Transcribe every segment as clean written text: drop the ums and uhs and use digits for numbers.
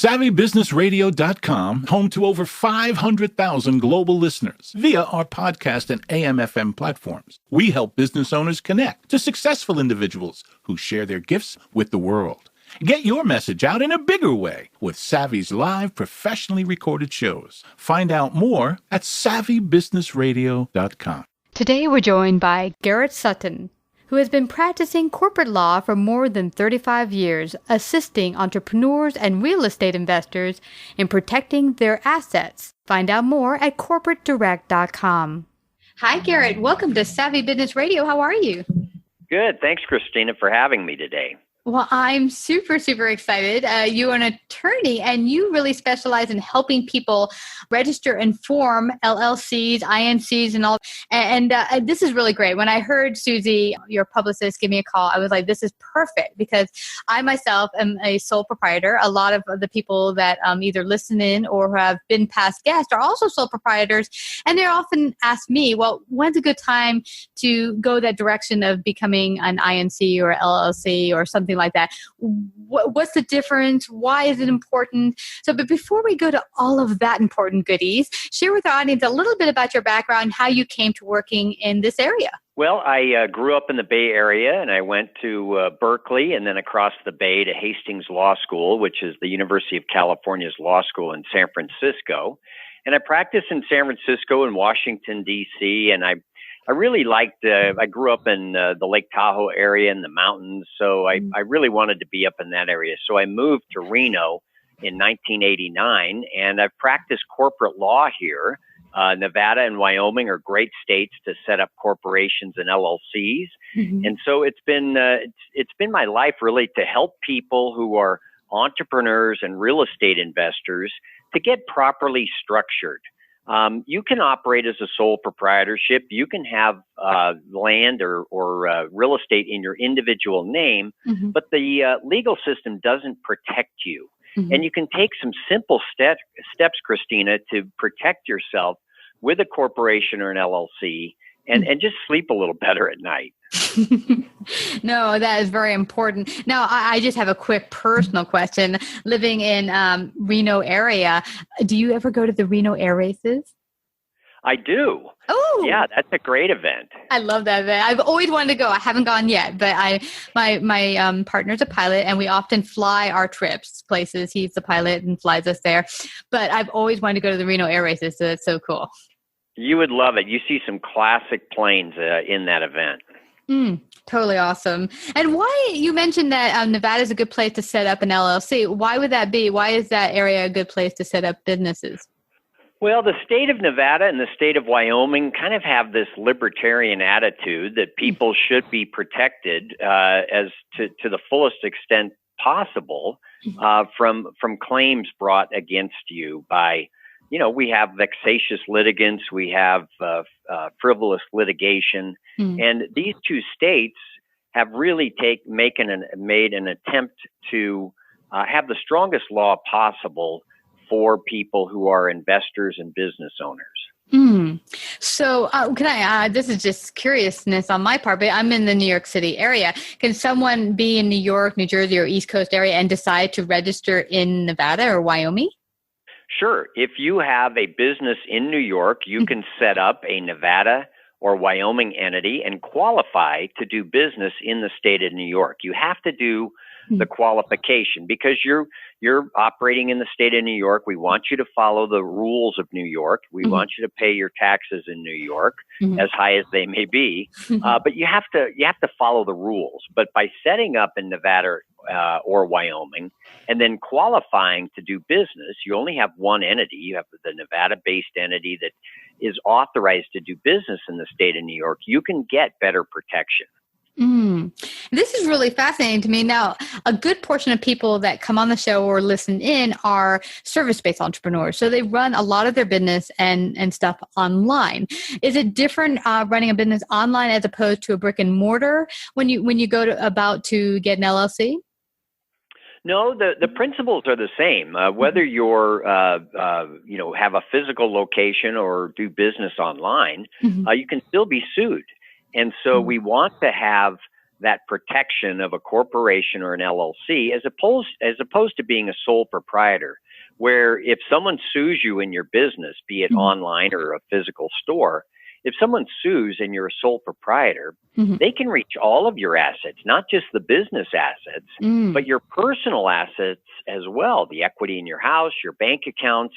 SavvyBusinessRadio.com, home to over 500,000 global listeners via our podcast and AM/FM platforms. We help business owners connect to successful individuals who share their gifts with the world. Get your message out in a bigger way with Savvy's live, professionally recorded shows. Find out more at SavvyBusinessRadio.com. Today we're joined by Garrett Sutton, who has been practicing corporate law for more than 35 years, assisting entrepreneurs and real estate investors in protecting their assets. Find out more at corporatedirect.com. Hi, Garrett. Welcome to Savvy Business Radio. How are you? Good. Thanks, Christina, for having me today. Well, I'm super excited. You're an attorney, and you really specialize in helping people register and form LLCs, INCs, and all. And this is really great. When I heard Susie, your publicist, give me a call, I was like, this is perfect, because I myself am a sole proprietor. A lot of the people that either listen in or who have been past guests are also sole proprietors. And they often ask me, well, when's a good time to go that direction of becoming an INC or LLC or something like that? What's the difference? Why is it important? So, but before we go to all of that important goodies, share with our audience a little bit about your background, how you came to working in this area. Well, I grew up in the Bay Area, and I went to Berkeley and then across the Bay to Hastings Law School, which is the University of California's law school in San Francisco. And I practiced in San Francisco and Washington, D.C., and I really liked, I grew up in the Lake Tahoe area in the mountains, so I really wanted to be up in that area. So I moved to Reno in 1989, and I've practiced corporate law here. Nevada and Wyoming are great states to set up corporations and LLCs. Mm-hmm. And so it's been my life really to help people who are entrepreneurs and real estate investors to get properly structured. You can operate as a sole proprietorship. You can have land or real estate in your individual name, mm-hmm. but the legal system doesn't protect you. Mm-hmm. And you can take some simple steps, Christina, to protect yourself with a corporation or an LLC and just sleep a little better at night. No, that is very important. Now, I just have a quick personal question. Living in Reno area, do you ever go to the Reno Air Races? I do. Oh, yeah, that's a great event. I love that event. I've always wanted to go. I haven't gone yet, but my partner's a pilot, and we often fly our trips places. He's the pilot and flies us there. But I've always wanted to go to the Reno Air Races, so that's so cool. You would love it. You see some classic planes in that event. Totally awesome. And why, you mentioned that Nevada is a good place to set up an LLC. Why would that be? Why is that area a good place to set up businesses? Well, the state of Nevada and the state of Wyoming kind of have this libertarian attitude that people should be protected as to the fullest extent possible from claims brought against you by, we have vexatious litigants, we have frivolous litigation, and these two states have really made an attempt to have the strongest law possible for people who are investors and business owners. So can I, this is just curiousness on my part, but I'm in the New York City area. Can someone be in New York, New Jersey, or East Coast area and decide to register in Nevada or Wyoming? Sure. If you have a business in New York, you can set up a Nevada or Wyoming entity and qualify to do business in the state of New York. You have to do the qualification because you're operating in the state of New York. We want you to follow the rules of New York. We want you to pay your taxes in New York, as high as they may be. But you have to follow the rules. But by setting up in Nevada or Wyoming and then qualifying to do business, you only have one entity. You have the Nevada-based entity that is authorized to do business in the state of New York. You can get better protection. This is really fascinating to me. Now, a good portion of people that come on the show or listen in are service-based entrepreneurs. So they run a lot of their business and stuff online. Is it different running a business online as opposed to a brick and mortar when you go about to get an LLC? No, the principles are the same. Whether you're, have a physical location or do business online, you can still be sued. And so we want to have that protection of a corporation or an LLC as opposed to being a sole proprietor, where if someone sues you in your business, be it online or a physical store, if someone sues and you're a sole proprietor, they can reach all of your assets, not just the business assets, but your personal assets as well, the equity in your house, your bank accounts,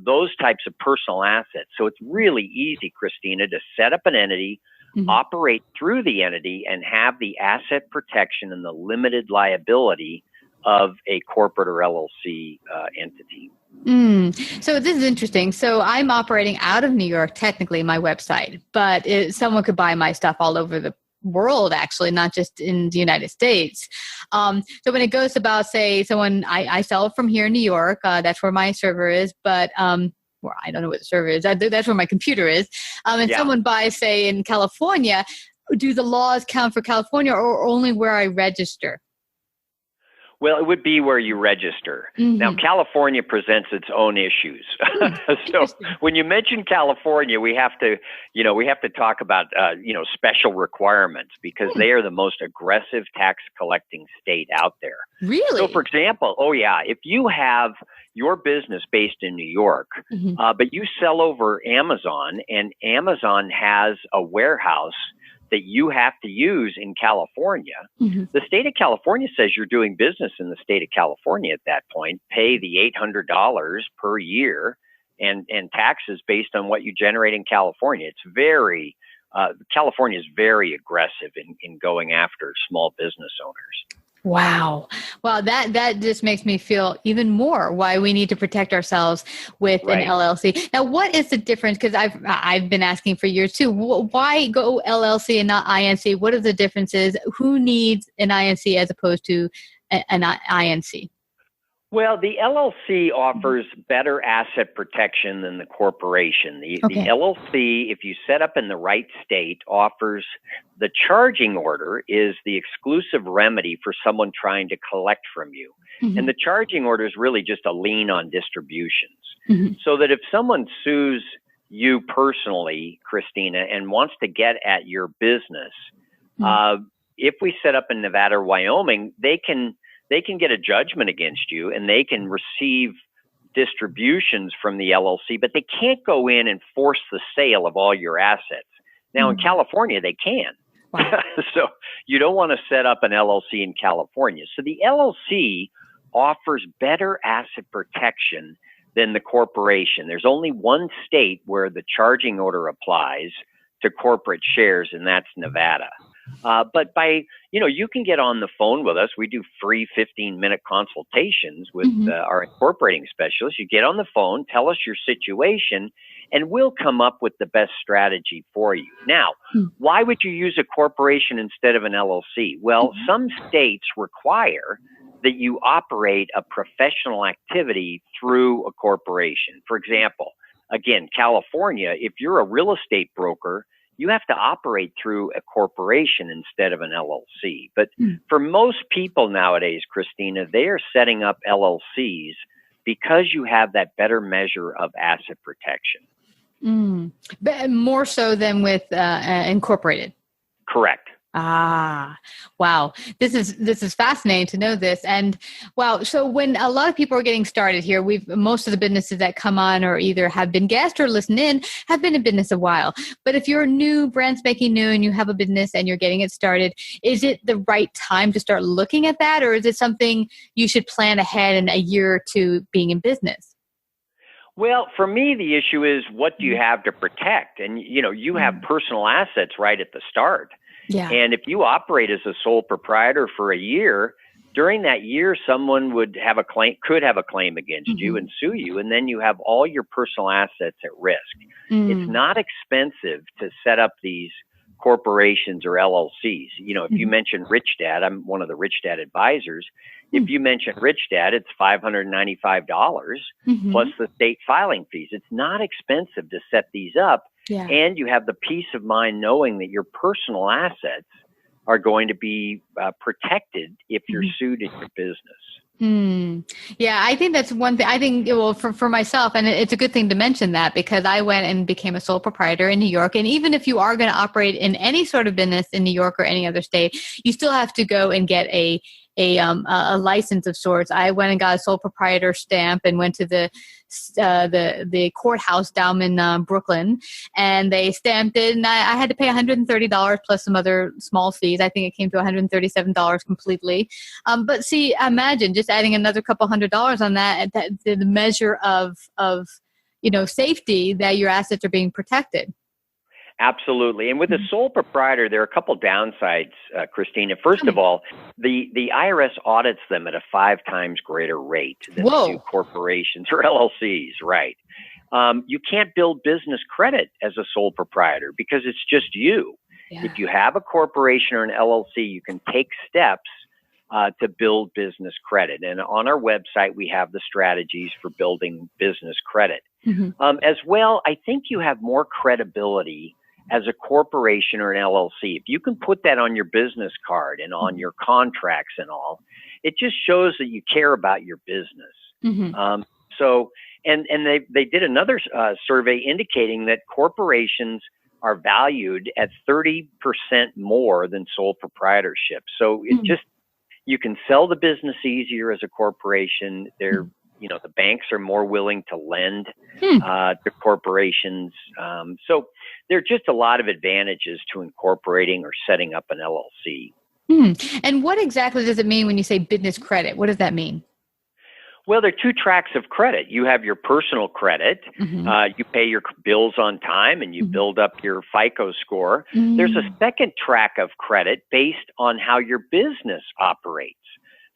those types of personal assets. So it's really easy, Christina, to set up an entity, operate through the entity, and have the asset protection and the limited liability of a corporate or LLC entity. So this is interesting. So I'm operating out of New York, technically, my website, but someone could buy my stuff all over the world, actually, not just in the United States. So when it goes about, say, someone, I sell it from here in New York, that's where my server is, but well, I don't know what the server is. That's where my computer is. And someone buys, say, in California, do the laws count for California or only where I register? Well, it would be where you register. Now, California presents its own issues. So when you mention California, we have to talk about, special requirements because they are the most aggressive tax collecting state out there. Really? So, for example, if you have your business based in New York, but you sell over Amazon and Amazon has a warehouse that you have to use in California, the state of California says you're doing business in the state of California at that point, pay the $800 per year and taxes based on what you generate in California. It's very, California is very aggressive in going after small business owners. Wow. That just makes me feel even more why we need to protect ourselves with an LLC. Now, what is the difference? Because I've been asking for years too. Why go LLC and not INC? What are the differences? Who needs an INC as opposed to an INC? Well, the LLC offers better asset protection than the corporation. The LLC, if you set up in the right state, offers the charging order is the exclusive remedy for someone trying to collect from you. And the charging order is really just a lien on distributions. So that if someone sues you personally, Christina, and wants to get at your business, if we set up in Nevada or Wyoming, they can get a judgment against you and they can receive distributions from the LLC, but they can't go in and force the sale of all your assets. Now in California, they can. So you don't want to set up an LLC in California. So the LLC offers better asset protection than the corporation. There's only one state where the charging order applies to corporate shares, and that's Nevada. But you can get on the phone with us. We do free 15-minute consultations with our incorporating specialists. You get on the phone, tell us your situation, and we'll come up with the best strategy for you. Now, why would you use a corporation instead of an LLC? Well, some states require that you operate a professional activity through a corporation. For example, again, California, if you're a real estate broker, you have to operate through a corporation instead of an LLC. But for most people nowadays, Christina, they are setting up LLCs because you have that better measure of asset protection. But more so than with incorporated. Correct. Wow. This is fascinating to know this. And wow. So when a lot of people are getting started here, most of the businesses that come on or either have been guests or listen in have been in business a while. But if you're new, brand spanking new, and you have a business and you're getting it started, is it the right time to start looking at that? Or is it something you should plan ahead in a year or two being in business? Well, for me, the issue is what do you have to protect? And, you have personal assets right at the start. Yeah. And if you operate as a sole proprietor for a year, during that year, someone could have a claim against you and sue you, and then you have all your personal assets at risk. It's not expensive to set up these corporations or LLCs. If you mention Rich Dad, I'm one of the Rich Dad advisors. If you mention Rich Dad, it's $595 plus the state filing fees. It's not expensive to set these up. Yeah. And you have the peace of mind knowing that your personal assets are going to be protected if you're sued in your business. Yeah, I think that's one thing. I think, well, for myself, and it's a good thing to mention that, because I went and became a sole proprietor in New York. And even if you are going to operate in any sort of business in New York or any other state, you still have to go and get a license of sorts. I went and got a sole proprietor stamp and went to the courthouse down in Brooklyn, and they stamped it, and I had to pay $130 plus some other small fees. I think it came to $137 completely. But see, imagine just adding another couple $100 on that, the measure of safety that your assets are being protected. Absolutely. And with a sole proprietor, there are a couple downsides, Christina. First of all, the IRS audits them at a 5 times greater rate than they do corporations or LLCs, right? You can't build business credit as a sole proprietor because it's just you. Yeah. If you have a corporation or an LLC, you can take steps to build business credit. And on our website, we have the strategies for building business credit. As well, I think you have more credibility as a corporation or an LLC. If you can put that on your business card and on your contracts and all, it just shows that you care about your business. So they did another survey indicating that corporations are valued at 30% more than sole proprietorship. So it just, you can sell the business easier as a corporation. The banks are more willing to lend to corporations. So there are just a lot of advantages to incorporating or setting up an LLC. And what exactly does it mean when you say business credit? What does that mean? Well, there are 2 tracks of credit. You have your personal credit. You pay your bills on time and you build up your FICO score. There's a second track of credit based on how your business operates.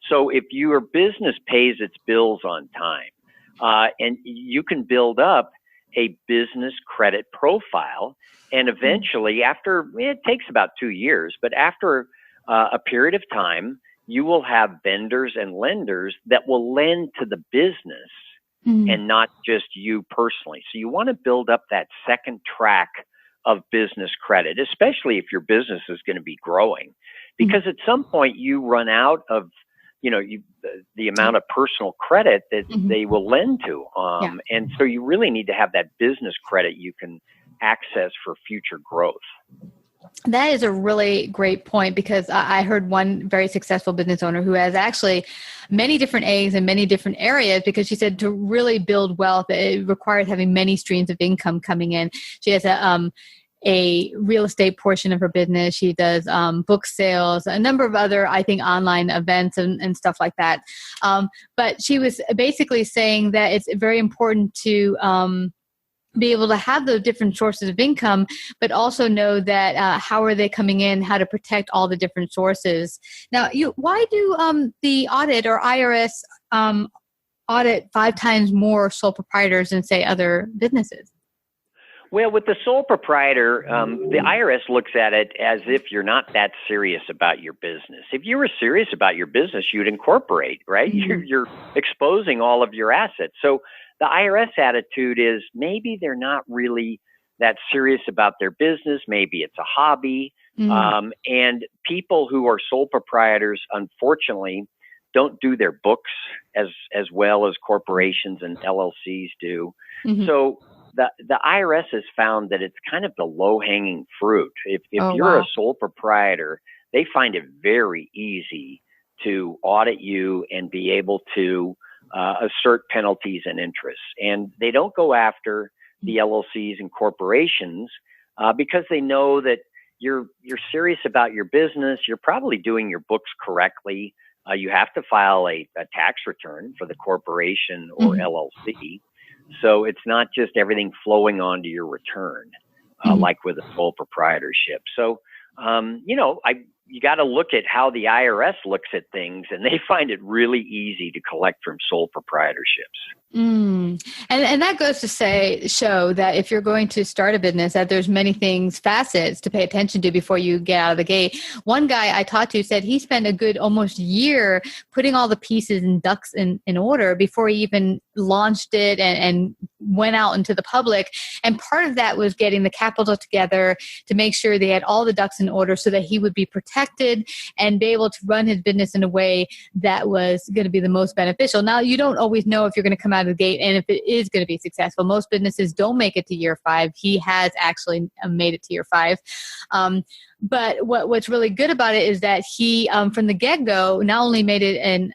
So if your business pays its bills on time, and you can build up a business credit profile, and eventually it takes about 2 years, but after a period of time, you will have vendors and lenders that will lend to the business and not just you personally. So you want to build up that second track of business credit, especially if your business is going to be growing, because at some point you run out of the amount of personal credit that they will lend to. And so you really need to have that business credit you can access for future growth. That is a really great point, because I heard one very successful business owner who has actually many different eggs in many different areas, because she said to really build wealth, it requires having many streams of income coming in. She has a real estate portion of her business. She does book sales, a number of other, I think, online events and stuff like that. But she was basically saying that it's very important to be able to have those different sources of income, but also know that how are they coming in, how to protect all the different sources. Now, why do the audit or IRS audit 5 times more sole proprietors than, say, other businesses? Well, with the sole proprietor, the IRS looks at it as if you're not that serious about your business. If you were serious about your business, you'd incorporate, right? You're exposing all of your assets. So the IRS attitude is maybe they're not really that serious about their business. Maybe it's a hobby. And people who are sole proprietors, unfortunately, don't do their books as well as corporations and LLCs do. So the IRS has found that it's kind of the low-hanging fruit. If you're a sole proprietor, they find it very easy to audit you and be able to assert penalties and interest. And they don't go after the LLCs and corporations because they know that you're serious about your business. You're probably doing your books correctly. You have to file a tax return for the corporation or LLC. So it's not just everything flowing onto your return, like with a sole proprietorship. So, you got to look at how the IRS looks at things, and they find it really easy to collect from sole proprietorships. And that goes to show that if you're going to start a business, that there's many facets to pay attention to before you get out of the gate. One guy I talked to said he spent a good almost year putting all the pieces and ducks in order before he even launched it and went out into the public. And part of that was getting the capital together to make sure they had all the ducks in order so that he would be protected and be able to run his business in a way that was going to be the most beneficial. Now, you don't always know if you're going to come out of the gate and if it is going to be successful. Most businesses don't make it to year 5. He has actually made it to year 5. But what's really good about it is that he, from the get-go, not only made it an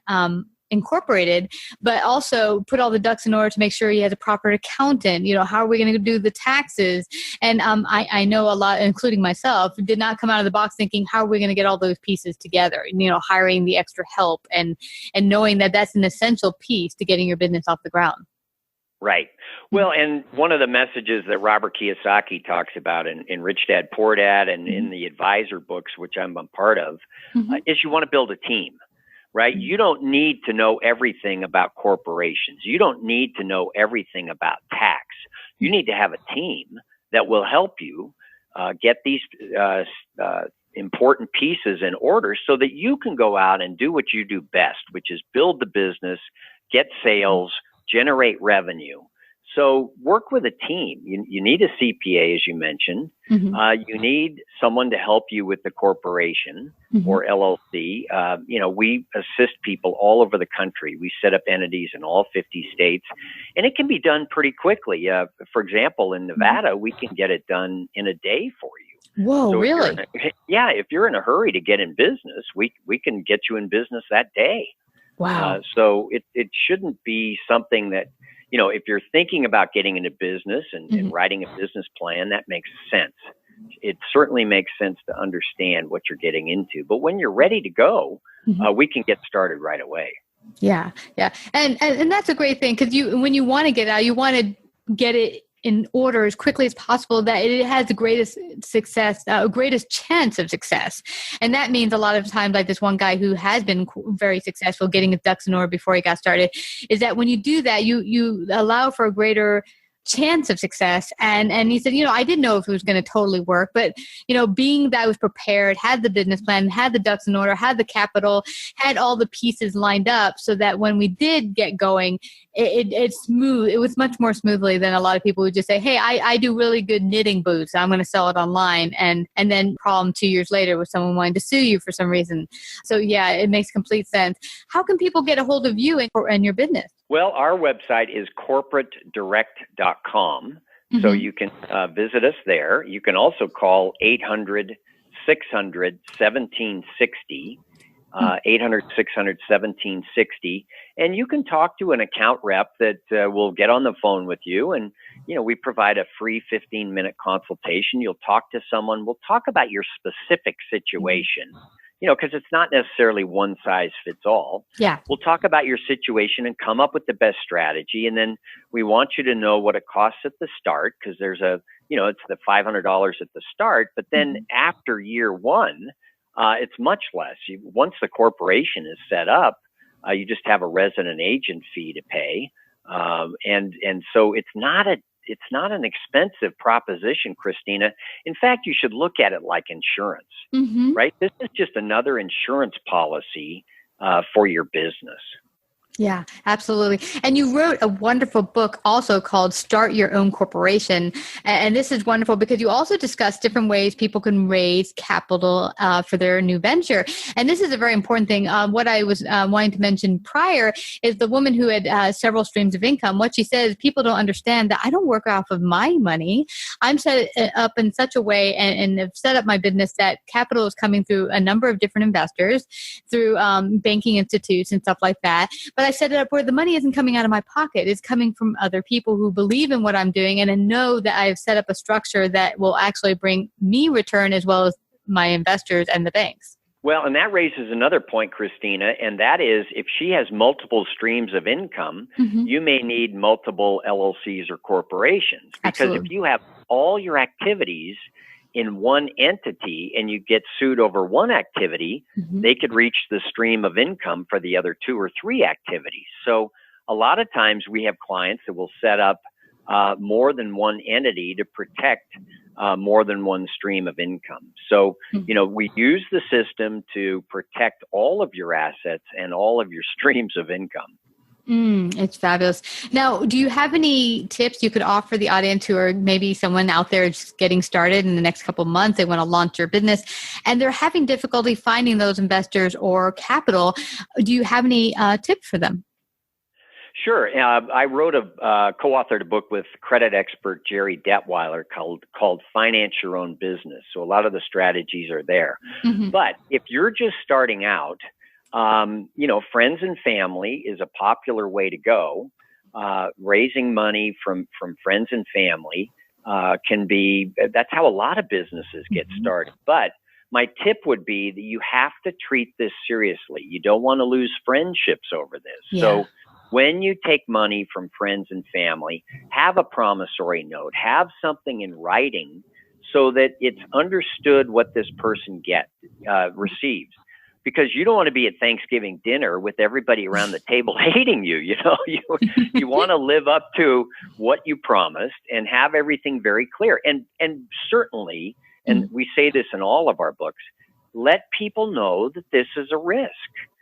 incorporated, but also put all the ducks in order to make sure he has a proper accountant. How are we going to do the taxes? And I know a lot, including myself, did not come out of the box thinking, how are we going to get all those pieces together? Hiring the extra help and knowing that that's an essential piece to getting your business off the ground. Right. Well, and one of the messages that Robert Kiyosaki talks about in Rich Dad, Poor Dad, and in the advisor books, which I'm a part of, is you want to build a team. Right? You don't need to know everything about corporations. You don't need to know everything about tax. You need to have a team that will help you get these important pieces in order so that you can go out and do what you do best, which is build the business, get sales, generate revenue. So work with a team. You need a CPA, as you mentioned. You need someone to help you with the corporation or LLC. We assist people all over the country. We set up entities in all 50 states, and it can be done pretty quickly. For example, in Nevada, we can get it done in a day for you. Whoa, so really? If you're in a hurry to get in business, we can get you in business that day. Wow. So it shouldn't be something that, if you're thinking about getting into business and writing a business plan, that makes sense. It certainly makes sense to understand what you're getting into. But when you're ready to go, we can get started right away. Yeah. And that's a great thing, because when you want to get out, you want to get it in order as quickly as possible, that it has the greatest success, greatest chance of success. And that means a lot of times, like this one guy who has been very successful getting his ducks in order before he got started, is that when you do that, you allow for a greater chance of success. And he said, I didn't know if it was going to totally work, but, being that I was prepared, had the business plan, had the ducks in order, had the capital, had all the pieces lined up so that when we did get going, it's smooth. It was much more smoothly than a lot of people would just say, hey, I do really good knitting boots. I'm going to sell it online. And then problem 2 years later with someone wanting to sue you for some reason. So yeah, it makes complete sense. How can people get a hold of you and your business? Well, our website is corporatedirect.com. So you can visit us there. You can also call 800-600-1760, 800-600-1760. And you can talk to an account rep that will get on the phone with you. And, we provide a free 15-minute consultation. You'll talk to someone. We'll talk about your specific situation. Because it's not necessarily one size fits all. Yeah. We'll talk about your situation and come up with the best strategy. And then we want you to know what it costs at the start, because there's it's the $500 at the start. But then after year 1, it's much less. Once the corporation is set up, you just have a resident agent fee to pay. And so it's not an expensive proposition, Christina. In fact, you should look at it like insurance, right? This is just another insurance policy for your business. Yeah, absolutely. And you wrote a wonderful book also called Start Your Own Corporation. And this is wonderful because you also discuss different ways people can raise capital for their new venture. And this is a very important thing. What I was wanting to mention prior is the woman who had several streams of income. What she says, people don't understand that I don't work off of my money. I'm set up in such a way and have set up my business that capital is coming through a number of different investors, through banking institutes and stuff like that. But I set it up where the money isn't coming out of my pocket. It's coming from other people who believe in what I'm doing and know that I've set up a structure that will actually bring me return as well as my investors and the banks. Well, and that raises another point, Christina, and that is if she has multiple streams of income, you may need multiple LLCs or corporations. Because Absolutely. If you have all your activities in one entity and you get sued over one activity, they could reach the stream of income for the other 2 or 3 activities. So a lot of times we have clients that will set up more than one entity to protect more than one stream of income. So, we use the system to protect all of your assets and all of your streams of income. It's fabulous. Now, do you have any tips you could offer the audience who are maybe someone out there just getting started in the next couple of months? They want to launch their business and they're having difficulty finding those investors or capital. Do you have any tips for them? Sure. I co-authored a book with credit expert Jerry Detweiler called Finance Your Own Business. So a lot of the strategies are there. Mm-hmm. But if you're just starting out, friends and family is a popular way to go. Raising money from friends and family that's how a lot of businesses get started. But my tip would be that you have to treat this seriously. You don't want to lose friendships over this. Yeah. So when you take money from friends and family, have a promissory note, have something in writing so that it's understood what this person receives. Because you don't want to be at Thanksgiving dinner with everybody around the table hating you. You want to live up to what you promised and have everything very clear. And certainly, and we say this in all of our books, let people know that this is a risk,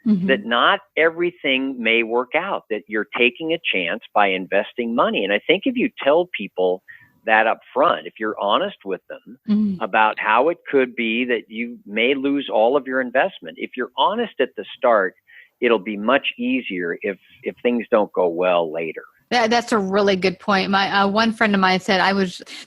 that not everything may work out, that you're taking a chance by investing money. And I think if you tell people that up front, if you're honest with them about how it could be that you may lose all of your investment, if you're honest at the start, it'll be much easier if things don't go well later. That's a really good point. My one friend of mine said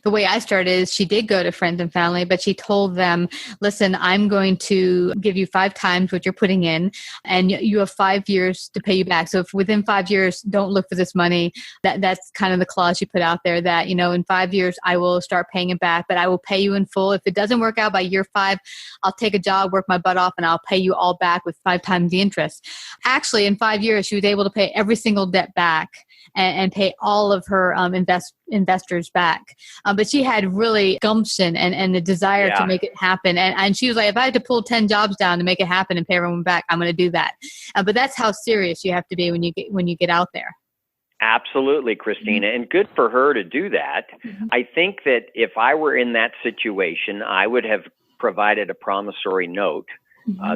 the way I started is she did go to friends and family, but she told them, listen, I'm going to give you 5 times what you're putting in and you have 5 years to pay you back. So if within 5 years, don't look for this money. That's kind of the clause you put out there that, in 5 years, I will start paying it back, but I will pay you in full. If it doesn't work out by year 5, I'll take a job, work my butt off, and I'll pay you all back with 5 times the interest. Actually, in 5 years, she was able to pay every single debt back and pay all of her investors back. But she had really gumption and the desire to make it happen. And she was like, if I had to pull 10 jobs down to make it happen and pay everyone back, I'm going to do that. But that's how serious you have to be when you get out there. Absolutely, Christina. And good for her to do that. I think that if I were in that situation, I would have provided a promissory note.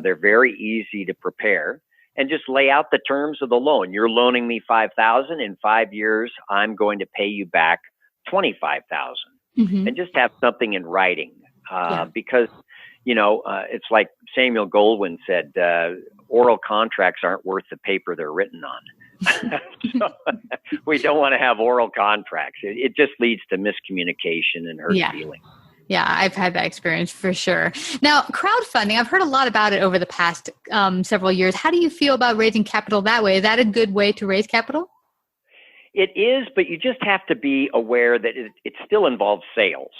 They're very easy to prepare. And just lay out the terms of the loan. You're loaning me $5,000. In 5 years, I'm going to pay you back $25,000. And just have something in writing. Because, it's like Samuel Goldwyn said, oral contracts aren't worth the paper they're written on. So we don't want to have oral contracts. It just leads to miscommunication and hurt feelings. Yeah, I've had that experience for sure. Now, crowdfunding, I've heard a lot about it over the past several years. How do you feel about raising capital that way? Is that a good way to raise capital? It is, but you just have to be aware that it still involves sales.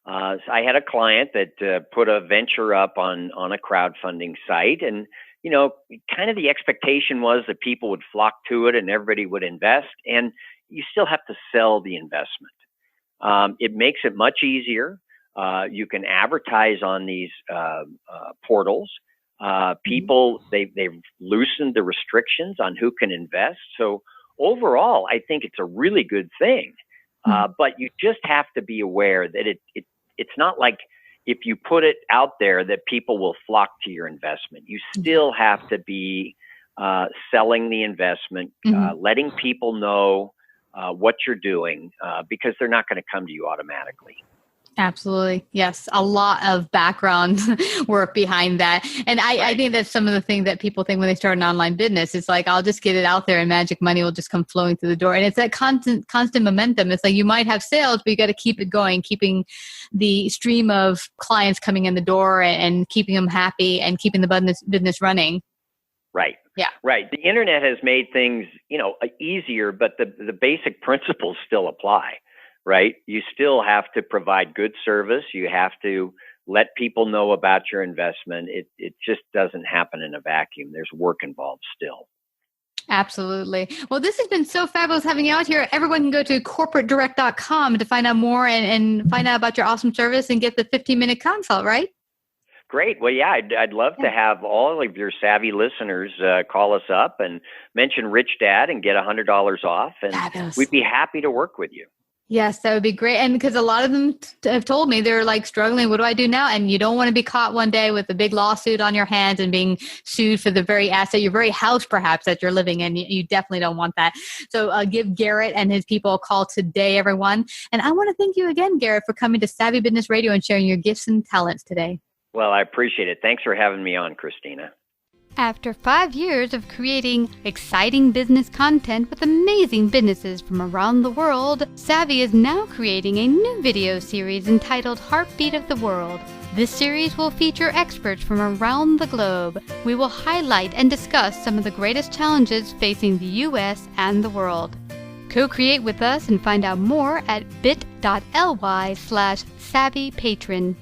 So I had a client that put a venture up on a crowdfunding site, and kind of the expectation was that people would flock to it and everybody would invest, and you still have to sell the investment. It makes it much easier. You can advertise on these portals. People, they've loosened the restrictions on who can invest. So overall, I think it's a really good thing. But you just have to be aware that it's not like if you put it out there that people will flock to your investment. You still have to be selling the investment, letting people know what you're doing, because they're not going to come to you automatically. Absolutely. Yes. A lot of background work behind that. And I think that's some of the things that people think when they start an online business. It's like, I'll just get it out there and magic money will just come flowing through the door. And it's that constant momentum. It's like you might have sales, but you got to keep it going, keeping the stream of clients coming in the door and keeping them happy and keeping the business running. Right. Yeah. Right. The internet has made things, easier, but the basic principles still apply. Right? You still have to provide good service. You have to let people know about your investment. It just doesn't happen in a vacuum. There's work involved still. Absolutely. Well, this has been so fabulous having you out here. Everyone can go to corporatedirect.com to find out more and find out about your awesome service and get the 15-minute consult, right? Great. Well, yeah, I'd love to have all of your savvy listeners call us up and mention Rich Dad and get $100 off. And fabulous. We'd be happy to work with you. Yes, that would be great. And because a lot of them have told me they're like struggling, what do I do now? And you don't want to be caught one day with a big lawsuit on your hands and being sued for the very asset, your very house perhaps that you're living in. You definitely don't want that. So give Garrett and his people a call today, everyone. And I want to thank you again, Garrett, for coming to Savvy Business Radio and sharing your gifts and talents today. Well, I appreciate it. Thanks for having me on, Christina. After 5 years of creating exciting business content with amazing businesses from around the world, Savvy is now creating a new video series entitled Heartbeat of the World. This series will feature experts from around the globe. We will highlight and discuss some of the greatest challenges facing the U.S. and the world. Co-create with us and find out more at bit.ly/savvypatron.